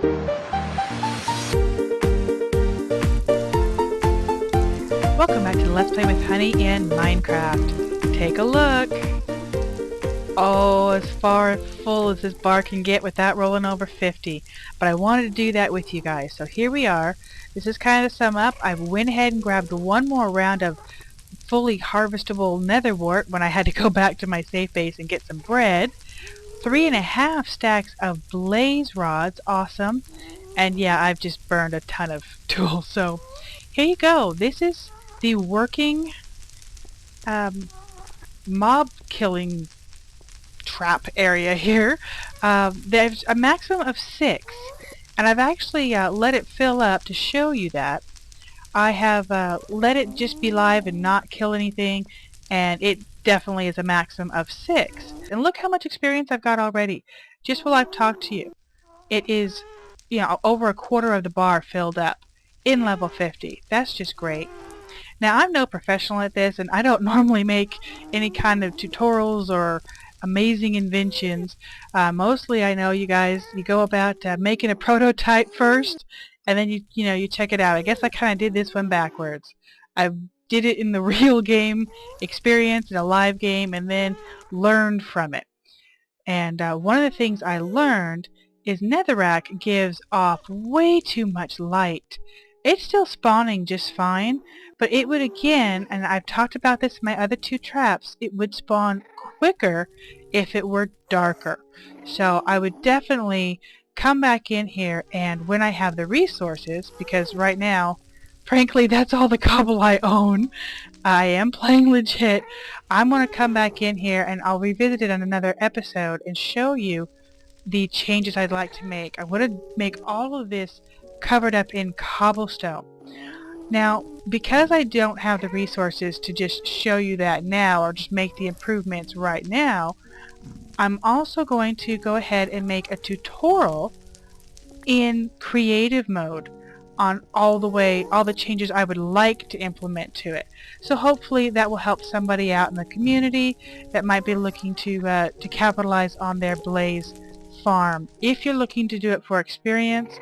Welcome back to Let's Play with Honey in Minecraft. Take a look. Oh, as far full as this bar can get without rolling over 50. But I wanted to do that with you guys. So here we are. This is kind of the sum up. I went ahead and grabbed one more round of fully harvestable nether wart when I had to go back to my safe base and get some bread. 3.5 stacks of blaze rods. Awesome. And yeah, I've just burned a ton of tools. So here you go. This is the working mob killing trap area here. There's a maximum of 6, and I've actually let it fill up to show you that. I have let it just be live and not kill anything, and it definitely is a maximum of 6. And look how much experience I've got already, just while I've talked to you. It is, over a quarter of the bar filled up in level 50. That's just great. Now, I'm no professional at this, and I don't normally make any kind of tutorials or amazing inventions. Mostly, I know you guys, you go about making a prototype first, and then you check it out. I guess I kind of did this one backwards. I did it in the real game experience, in a live game, and then learned from it. And one of the things I learned is netherrack gives off way too much light. It's still spawning just fine, but it would again, and I've talked about this in my other 2 traps, it would spawn quicker if it were darker. So I would definitely come back in here, and when I have the resources, because right now, frankly, that's all the cobble I own. I am playing legit. I'm going to come back in here and I'll revisit it on another episode and show you the changes I'd like to make. I want to make all of this covered up in cobblestone. Now, because I don't have the resources to just show you that now or just make the improvements right now, I'm also going to go ahead and make a tutorial in creative mode on all the changes I would like to implement to it. So hopefully that will help somebody out in the community that might be looking to capitalize on their blaze farm. If you're looking to do it for experience,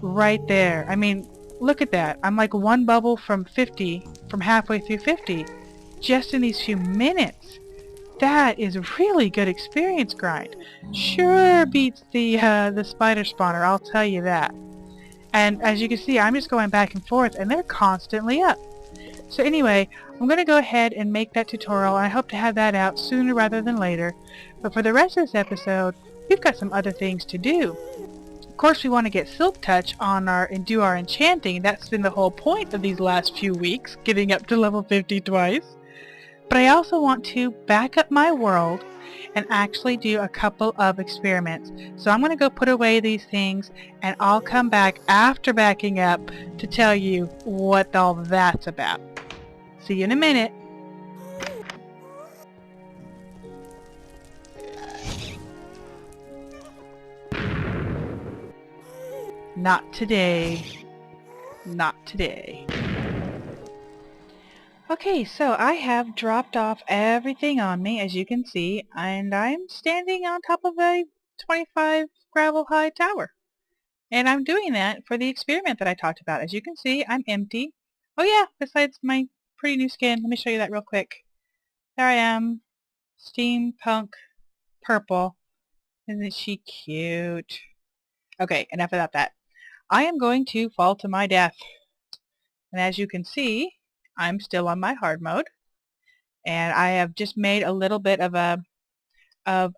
right there. I mean, look at that. I'm like one bubble from 50, from halfway through 50, just in these few minutes. That is a really good experience grind. Sure beats the spider spawner, I'll tell you that. And as you can see, I'm just going back and forth, and they're constantly up. So anyway, I'm going to go ahead and make that tutorial, and I hope to have that out sooner rather than later. But for the rest of this episode, we've got some other things to do. Of course, we want to get Silk Touch on and do our enchanting. That's been the whole point of these last few weeks, getting up to level 50 twice. But I also want to back up my world and actually do a couple of experiments. So I'm going to go put away these things, and I'll come back after backing up to tell you what all that's about. See you in a minute. Not today. Not today. Okay, so I have dropped off everything on me, as you can see, and I'm standing on top of a 25 gravel high tower. And I'm doing that for the experiment that I talked about. As you can see, I'm empty. Oh yeah, besides my pretty new skin. Let me show you that real quick. There I am. Steampunk purple. Isn't she cute? Okay, enough about that. I am going to fall to my death. And as you can see, I'm still on my hard mode. And I have just made a little bit of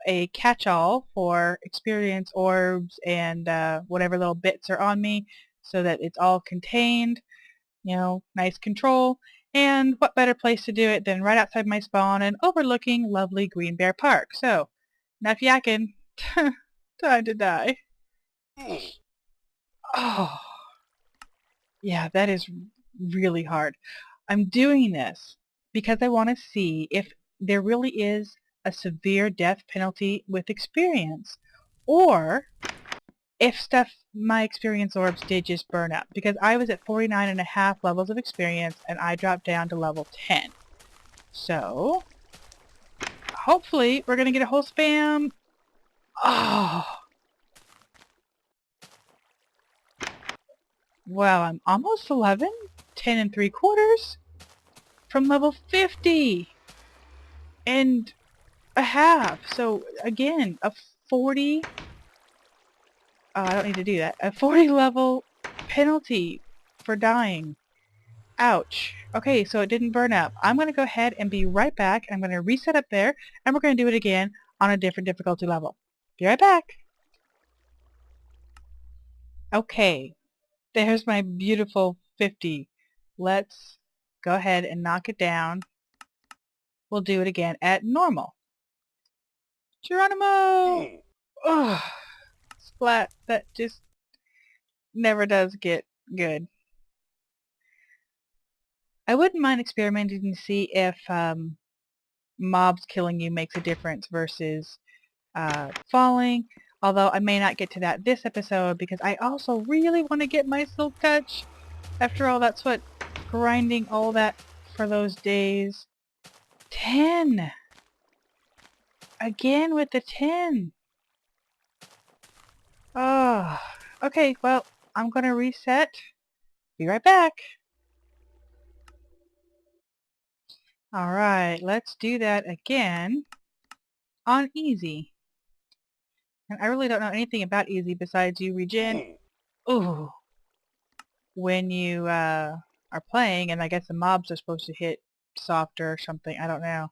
a catch-all for experience orbs and whatever little bits are on me so that it's all contained, nice control. And what better place to do it than right outside my spawn and overlooking lovely Green Bear Park. So, enough yakking. Time to die. Oh, yeah, that is really hard. I'm doing this because I want to see if there really is a severe death penalty with experience, or if my experience orbs did just burn up, because I was at 49.5 levels of experience and I dropped down to level 10. So hopefully we're going to get a whole spam. Oh, Well, I'm almost 11, 10 and 3/4 from level 50 and a half. So again, a 40, I don't need to do that, a 40 level penalty for dying. Ouch. Okay, so it didn't burn up. I'm going to go ahead and be right back. I'm going to reset up there, and we're going to do it again on a different difficulty level. Be right back. Okay, there's my beautiful 50. Let's go ahead and knock it down. We'll do it again at normal. Geronimo! Ugh, splat. That just never does get good. I wouldn't mind experimenting to see if mobs killing you makes a difference versus falling, although I may not get to that this episode because I also really want to get my silk touch. After all, that's what grinding all that for those days. 10! Again with the 10! Oh, okay, well, I'm going to reset. Be right back. Alright, let's do that again on easy. And I really don't know anything about easy besides you regen. Ooh. When you are playing, and I guess the mobs are supposed to hit softer or something. I don't know.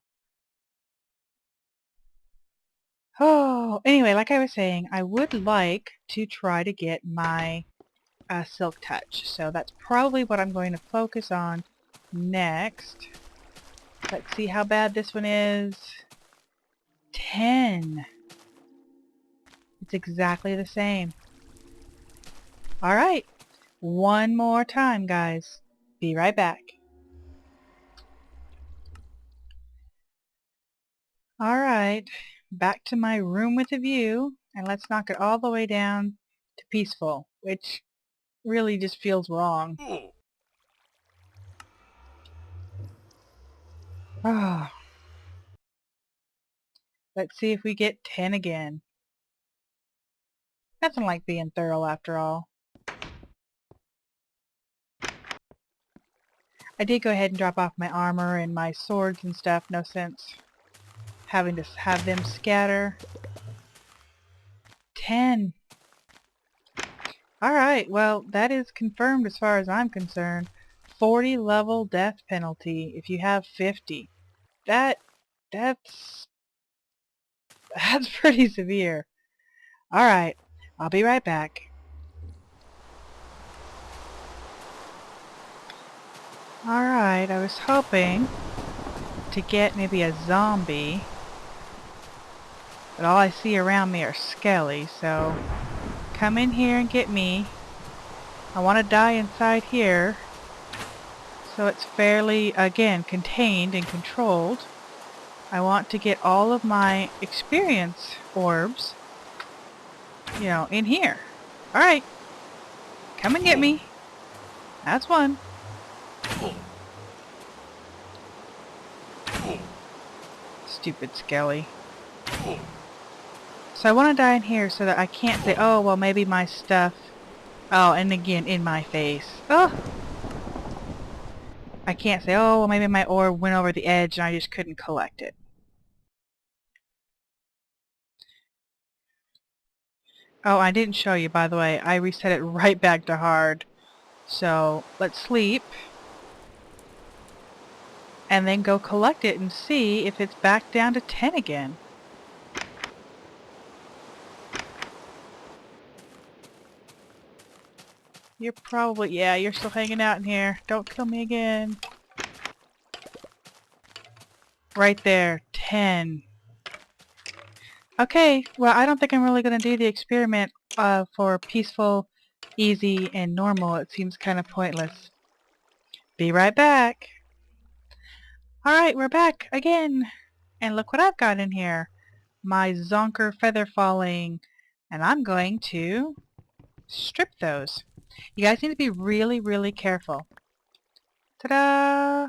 Oh, anyway, like I was saying, I would like to try to get my silk touch. So that's probably what I'm going to focus on next. Let's see how bad this one is. 10. It's exactly the same. Alright, one more time, guys. Be right back. Alright, back to my room with a view, and let's knock it all the way down to peaceful, which really just feels wrong. Oh. Let's see if we get 10 again. Nothing like being thorough after all. I did go ahead and drop off my armor and my swords and stuff. No sense having to have them scatter. 10. Alright, well, that is confirmed as far as I'm concerned. 40 level death penalty if you have 50. That's pretty severe. Alright, I'll be right back. Alright, I was hoping to get maybe a zombie, but all I see around me are skellies, so come in here and get me. I want to die inside here, so it's fairly, again, contained and controlled. I want to get all of my experience orbs, you know, in here. Alright, come and get me. That's one. Stupid skelly. So I want to die in here so that I can't say, oh, well, maybe my stuff... Oh, and again, in my face. Oh! I can't say, oh, well, maybe my orb went over the edge and I just couldn't collect it. Oh, I didn't show you, by the way. I reset it right back to hard. So, let's sleep. And then go collect it and see if it's back down to 10 again. You're probably... Yeah, you're still hanging out in here. Don't kill me again. Right there. 10. Okay, well, I don't think I'm really going to do the experiment for peaceful, easy, and normal. It seems kind of pointless. Be right back. Alright, we're back again. And look what I've got in here. My zonker feather falling. And I'm going to strip those. You guys need to be really, really careful. Ta-da!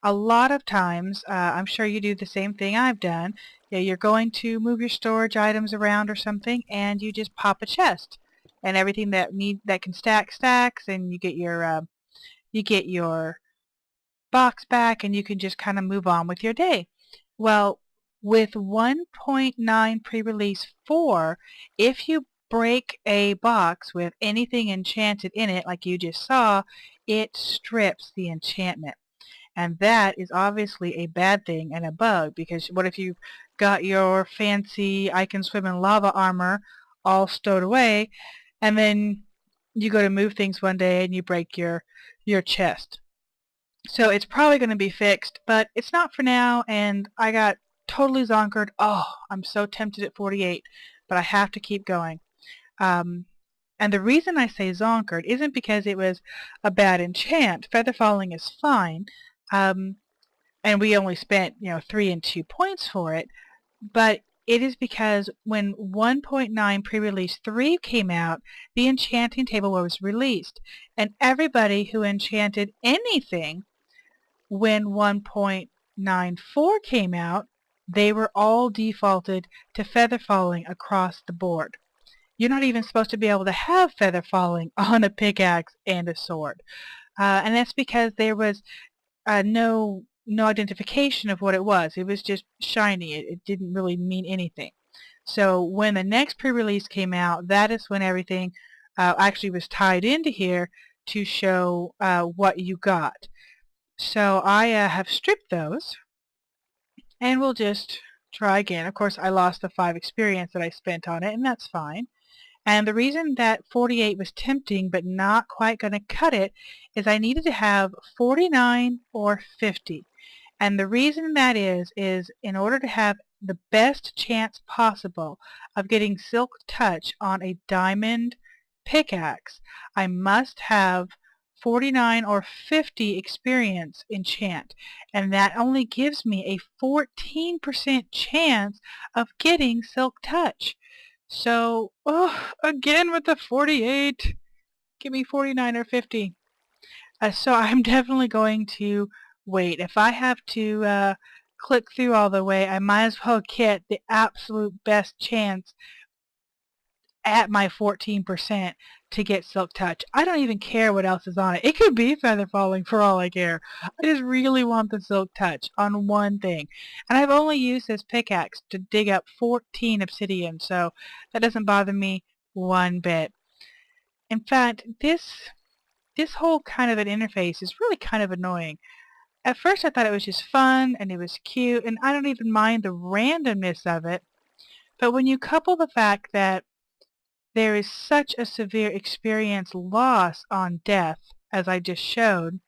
A lot of times, I'm sure you do the same thing I've done. Yeah, you're going to move your storage items around or something, and you just pop a chest. and everything that can stack stacks, and you get your box back, and you can just kind of move on with your day. Well, with 1.9 pre-release 4, if you break a box with anything enchanted in it, like you just saw, it strips the enchantment. And that is obviously a bad thing and a bug, because what if you've got your fancy I can swim in lava armor all stowed away, and then you go to move things one day and you break your chest. So it's probably going to be fixed, but it's not for now, and I got totally zonkered. Oh, I'm so tempted at 48, but I have to keep going. And the reason I say zonkered isn't because it was a bad enchant. Feather falling is fine, and we only spent 3 and 2 points for it, but it is because when 1.9 pre-release 3 came out, the enchanting table was released, and everybody who enchanted anything when 1.94 came out, they were all defaulted to feather falling across the board. You're not even supposed to be able to have feather falling on a pickaxe and a sword. And that's because there was no identification of what it was. It was just shiny. It didn't really mean anything. So when the next pre-release came out, that is when everything actually was tied into here to show what you got. So I have stripped those, and we'll just try again. Of course, I lost the 5 experience that I spent on it, and that's fine. And the reason that 48 was tempting but not quite going to cut it is I needed to have 49 or 50. And the reason that is in order to have the best chance possible of getting Silk Touch on a diamond pickaxe, I must have 49 or 50 experience enchant, and that only gives me a 14% chance of getting Silk Touch. So, again with the 48, give me 49 or 50. So I'm definitely going to wait. If I have to click through all the way, I might as well get the absolute best chance at my 14% to get Silk Touch. I don't even care what else is on it. It could be Feather Falling for all I care. I just really want the Silk Touch on one thing. And I've only used this pickaxe to dig up 14 obsidian, so that doesn't bother me one bit. In fact, this whole kind of an interface is really kind of annoying. At first I thought it was just fun and it was cute, and I don't even mind the randomness of it. But when you couple the fact that there is such a severe experience loss on death, as I just showed,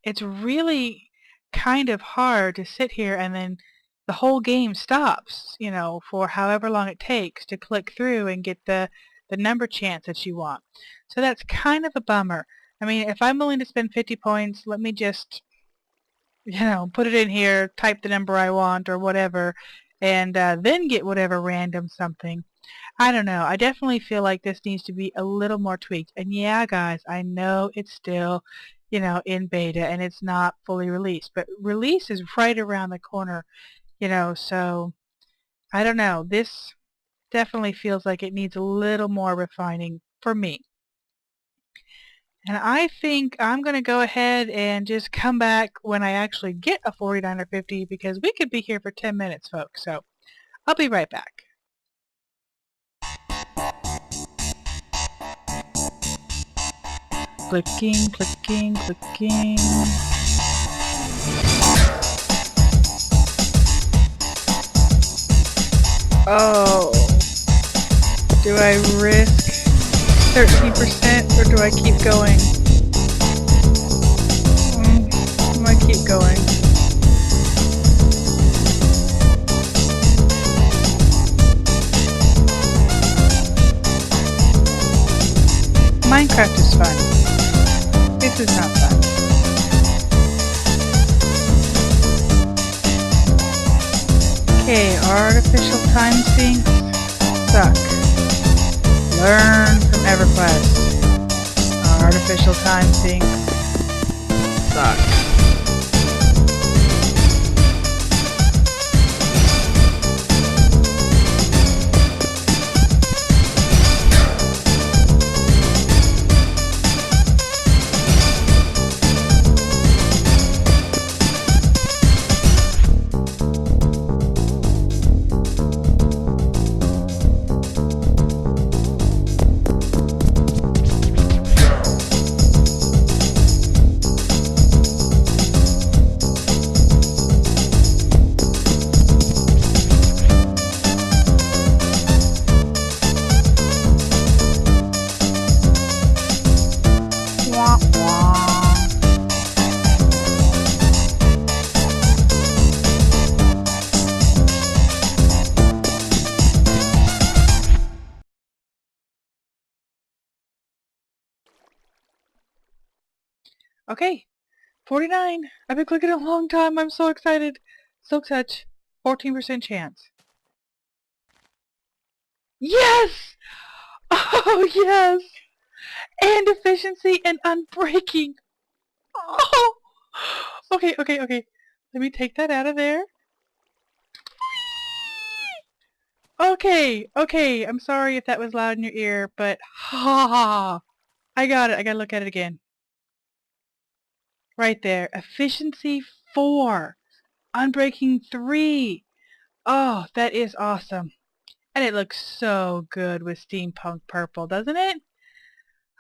it's really kind of hard to sit here and then the whole game stops, for however long it takes to click through and get the number chance that you want. So that's kind of a bummer. I mean, if I'm willing to spend 50 points, let me just, put it in here, type the number I want or whatever, and then get whatever random something. I don't know. I definitely feel like this needs to be a little more tweaked. And yeah, guys, I know it's still, in beta and it's not fully released. But release is right around the corner, so I don't know. This definitely feels like it needs a little more refining for me. And I think I'm going to go ahead and just come back when I actually get a 49 or 50, because we could be here for 10 minutes, folks. So I'll be right back. Clicking, clicking, clicking. Oh, do I risk 13% or do I keep going? I might keep going. MineCraft is fun. This is not fun. Okay, artificial time sinks suck. Learn from EverQuest. Artificial time sinks suck. Okay, 49. I've been clicking a long time. I'm so excited. Silk touch, 14% chance. Yes! Oh, yes! And efficiency and unbreaking. Oh! Okay. Let me take that out of there. Okay. I'm sorry if that was loud in your ear, but ha! I got it. I gotta look at it again. Right there. Efficiency 4. Unbreaking 3. Oh, that is awesome. And it looks so good with steampunk purple, doesn't it?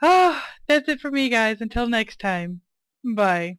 Ah, that's it for me, guys. Until next time. Bye.